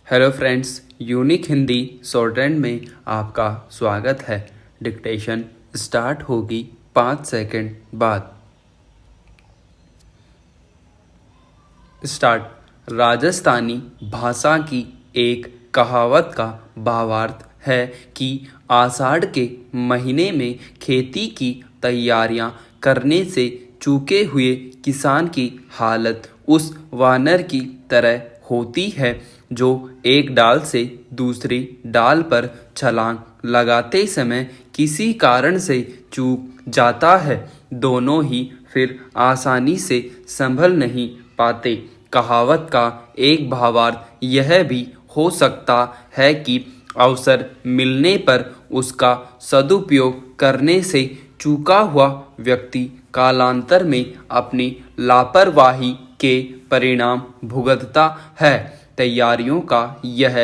Hello friends, unique Hindi shorthand में आपका स्वागत है। डिक्टेशन स्टार्ट होगी 5 सेकंड बाद। स्टार्ट। राजस्थानी भाषा की एक कहावत का भावार्थ है कि आषाढ़ के महीने में खेती की तैयारियां करने से चूके हुए किसान की हालत उस वानर की तरह होती है जो एक डाल से दूसरी डाल पर छलांग लगाते समय किसी कारण से चूक जाता है। दोनों ही फिर आसानी से संभल नहीं पाते। कहावत का एक भावार्थ यह भी हो सकता है कि अवसर मिलने पर उसका सदुपयोग करने से चूका हुआ व्यक्ति कालांतर में अपनी लापरवाही के परिणाम भुगतता है। तैयारियों का यह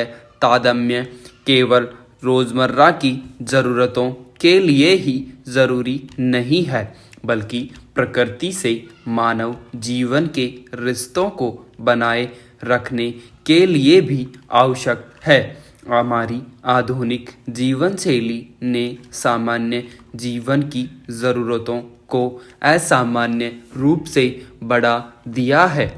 तारतम्य केवल रोज़मर्रा की ज़रूरतों के लिए ही ज़रूरी नहीं है, बल्कि प्रकृति से मानव जीवन के रिश्तों को बनाए रखने के लिए भी आवश्यक है। हमारी आधुनिक जीवन शैली ने सामान्य जीवन की ज़रूरतों को असामान्य रूप से बढ़ा दिया है।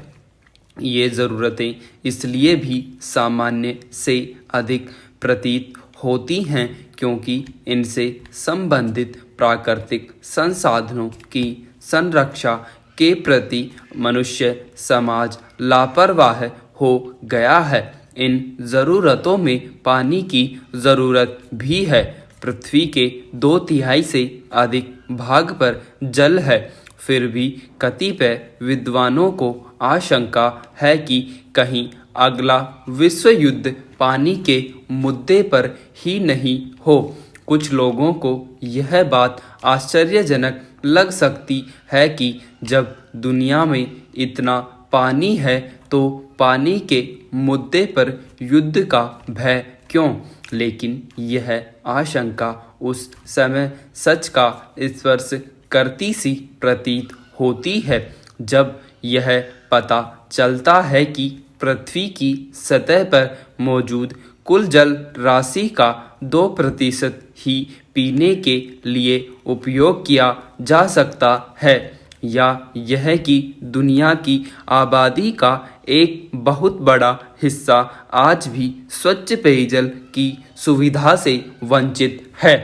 ये ज़रूरतें इसलिए भी सामान्य से अधिक प्रतीत होती हैं क्योंकि इनसे संबंधित प्राकृतिक संसाधनों की संरक्षा के प्रति मनुष्य समाज लापरवाह हो गया है। इन ज़रूरतों में पानी की ज़रूरत भी है। पृथ्वी के 2/3 से अधिक भाग पर जल है। फिर भी कतिपय विद्वानों को आशंका है कि कहीं अगला विश्व युद्ध पानी के मुद्दे पर ही नहीं हो। कुछ लोगों को यह बात आश्चर्यजनक लग सकती है कि जब दुनिया में इतना पानी है तो पानी के मुद्दे पर युद्ध का भय क्यों? लेकिन यह आशंका उस समय सच का स्पर्श करती सी प्रतीत होती है जब यह पता चलता है कि पृथ्वी की सतह पर मौजूद कुल जल राशि का 2% ही पीने के लिए उपयोग किया जा सकता है, या यह कि दुनिया की आबादी का एक बहुत बड़ा हिस्सा आज भी स्वच्छ पेयजल की सुविधा से वंचित है।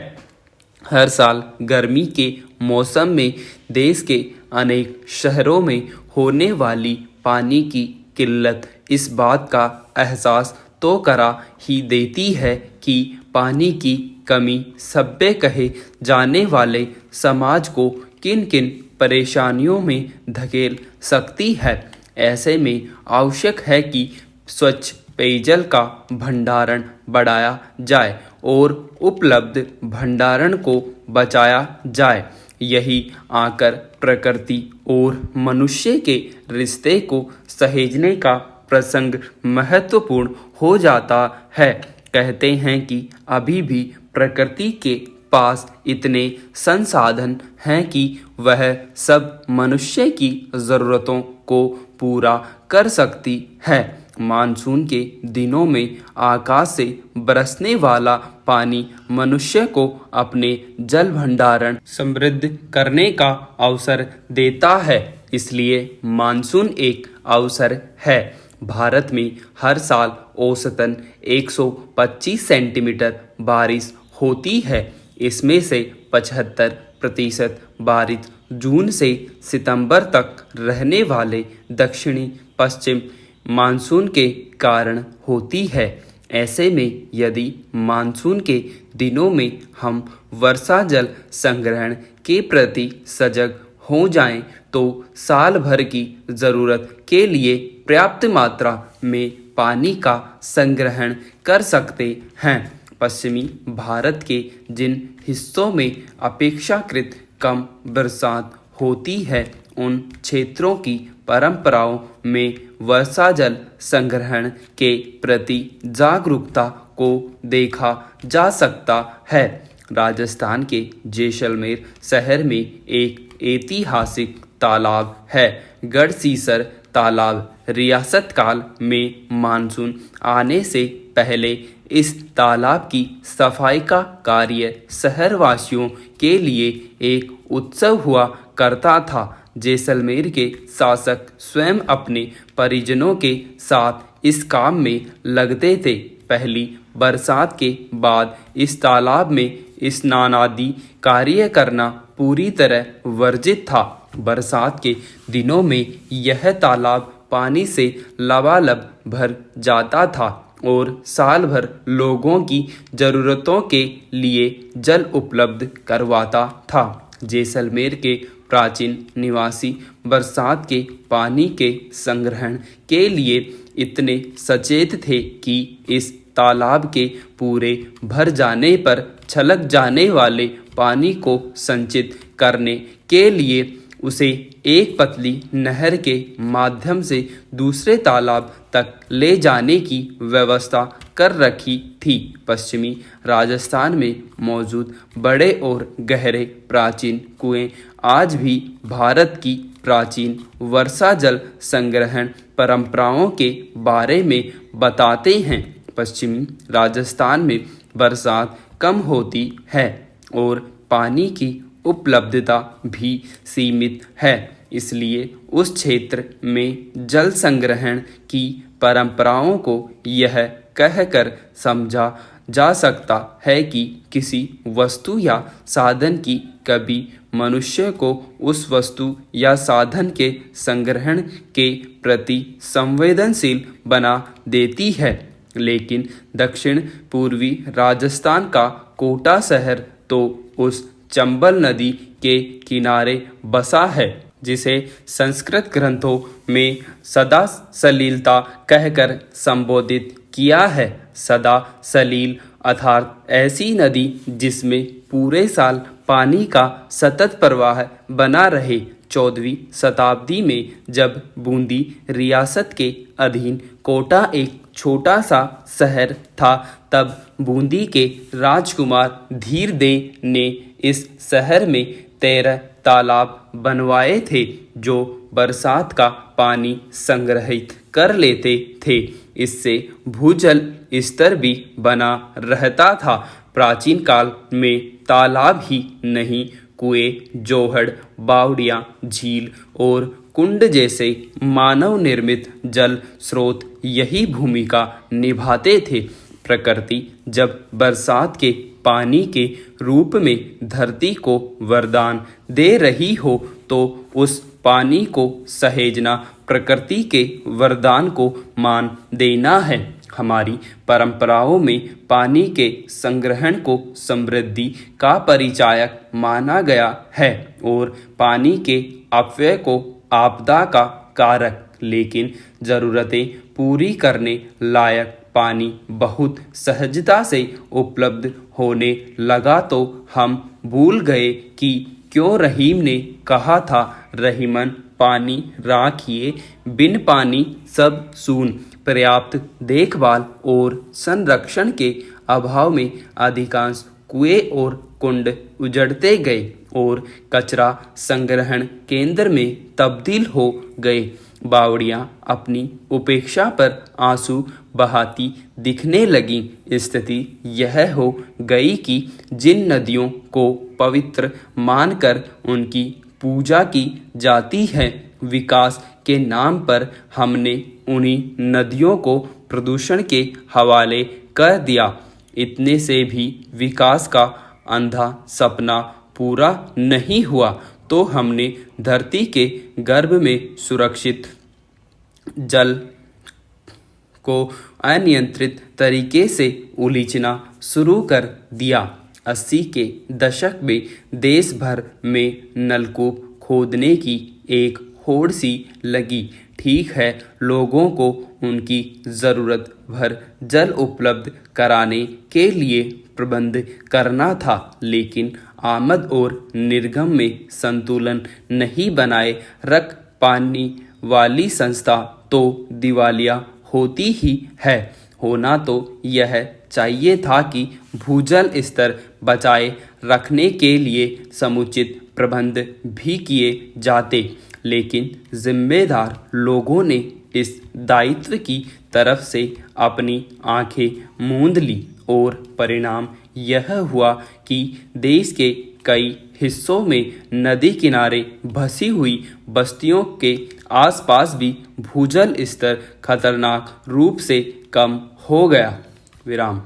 हर साल गर्मी के मौसम में देश के अनेक शहरों में होने वाली पानी की किल्लत इस बात का एहसास तो करा ही देती है कि पानी की कमी सभ्य कहे जाने वाले समाज को किन किन परेशानियों में धकेल सकती है। ऐसे में आवश्यक है कि स्वच्छ पेयजल का भंडारण बढ़ाया जाए और उपलब्ध भंडारण को बचाया जाए। यही आकर प्रकृति और मनुष्य के रिश्ते को सहेजने का प्रसंग महत्वपूर्ण हो जाता है। कहते हैं कि अभी भी प्रकृति के पास इतने संसाधन हैं कि वह सब मनुष्य की ज़रूरतों को पूरा कर सकती है। मानसून के दिनों में आकाश से बरसने वाला पानी मनुष्य को अपने जल भंडारण समृद्ध करने का अवसर देता है, इसलिए मानसून एक अवसर है। भारत में हर साल औसतन 125 सेंटीमीटर बारिश होती है। इसमें से 75% बारिश जून से सितंबर तक रहने वाले दक्षिणी पश्चिम मानसून के कारण होती है। ऐसे में यदि मानसून के दिनों में हम वर्षा जल संग्रहण के प्रति सजग हो जाएं तो साल भर की ज़रूरत के लिए पर्याप्त मात्रा में पानी का संग्रहण कर सकते हैं। पश्चिमी भारत के जिन हिस्सों में अपेक्षाकृत कम बरसात होती है उन क्षेत्रों की परंपराओं में वर्षा जल संग्रहण के प्रति जागरूकता को देखा जा सकता है। राजस्थान के जैसलमेर शहर में एक ऐतिहासिक तालाब है, गढ़सीसर तालाब रियासत काल में मानसून आने से पहले इस तालाब की सफाई का कार्य शहरवासियों के लिए एक उत्सव हुआ करता था। जैसलमेर के शासक स्वयं अपने परिजनों के साथ इस काम में लगते थे। पहली बरसात के बाद इस तालाब में स्नान आदि कार्य करना पूरी तरह वर्जित था। बरसात के दिनों में यह तालाब पानी से लबालब भर जाता था और साल भर लोगों की ज़रूरतों के लिए जल उपलब्ध करवाता था। जैसलमेर के प्राचीन निवासी बरसात के पानी के संग्रहण के लिए इतने सचेत थे कि इस तालाब के पूरे भर जाने पर छलक जाने वाले पानी को संचित करने के लिए उसे एक पतली नहर के माध्यम से दूसरे तालाब तक ले जाने की व्यवस्था कर रखी थी। पश्चिमी राजस्थान में मौजूद बड़े और गहरे प्राचीन कुएं आज भी भारत की प्राचीन वर्षा जल संग्रहण परंपराओं के बारे में बताते हैं। पश्चिमी राजस्थान में बरसात कम होती है और पानी की उपलब्धता भी सीमित है, इसलिए उस क्षेत्र में जल संग्रहण की परंपराओं को यह कहकर समझा जा सकता है कि किसी वस्तु या साधन की कभी मनुष्य को उस वस्तु या साधन के संग्रहण के प्रति संवेदनशील बना देती है। लेकिन दक्षिण पूर्वी राजस्थान का कोटा शहर तो उस चंबल नदी के किनारे बसा है, जिसे संस्कृत ग्रंथों में सदा सलीलता कहकर संबोधित किया है। सदा सलील अर्थात ऐसी नदी जिसमें पूरे साल पानी का सतत प्रवाह बना रहे। 14वीं शताब्दी में जब बूंदी रियासत के अधीन कोटा एक छोटा सा शहर था, तब बूंदी के राजकुमार धीर दे ने इस शहर में 13 तालाब बनवाए थे, जो बरसात का पानी संग्रहित कर लेते थे। इससे भूजल स्तर भी बना रहता था। प्राचीन काल में तालाब ही नहीं, कुएं, जोहड़, बावड़ियां, झील और कुंड जैसे मानव निर्मित जल स्रोत यही भूमिका निभाते थे। प्रकृति जब बरसात के पानी के रूप में धरती को वरदान दे रही हो, तो उस पानी को सहेजना प्रकृति के वरदान को मान देना है। हमारी परंपराओं में पानी के संग्रहण को समृद्धि का परिचायक माना गया है और पानी के अपव्यय को आपदा का कारक। लेकिन ज़रूरतें पूरी करने लायक पानी बहुत सहजता से उपलब्ध होने लगा तो हम भूल गए कि क्यों रहीम ने कहा था, रहीमन पानी राखिए, बिन पानी सब सून। पर्याप्त देखभाल और संरक्षण के अभाव में अधिकांश कुएं और कुंड उजड़ते गए और कचरा संग्रहण केंद्र में तब्दील हो गए। बावड़ियां अपनी उपेक्षा पर आंसू बहाती दिखने लगीं। स्थिति यह हो गई कि जिन नदियों को पवित्र मानकर उनकी पूजा की जाती है, विकास के नाम पर हमने उन्हीं नदियों को प्रदूषण के हवाले कर दिया। इतने से भी विकास का अंधा सपना पूरा नहीं हुआ तो हमने धरती के गर्भ में सुरक्षित जल को अनियंत्रित तरीके से उलीचना शुरू कर दिया। 80 के दशक में देश भर में नलकूप खोदने की एक होड़ सी लगी। ठीक है, लोगों को उनकी ज़रूरत भर जल उपलब्ध कराने के लिए प्रबंध करना था, लेकिन आमद और निर्गम में संतुलन नहीं बनाए रख पाने वाली संस्था तो दिवालिया होती ही है। होना तो यह चाहिए था कि भूजल स्तर बचाए रखने के लिए समुचित प्रबंध भी किए जाते। लेकिन जिम्मेदार लोगों ने इस दायित्व की तरफ से अपनी आंखें मूंद ली और परिणाम यह हुआ कि देश के कई हिस्सों में नदी किनारे बसी हुई बस्तियों के आसपास भी भूजल स्तर खतरनाक रूप से कम हो गया। विराम।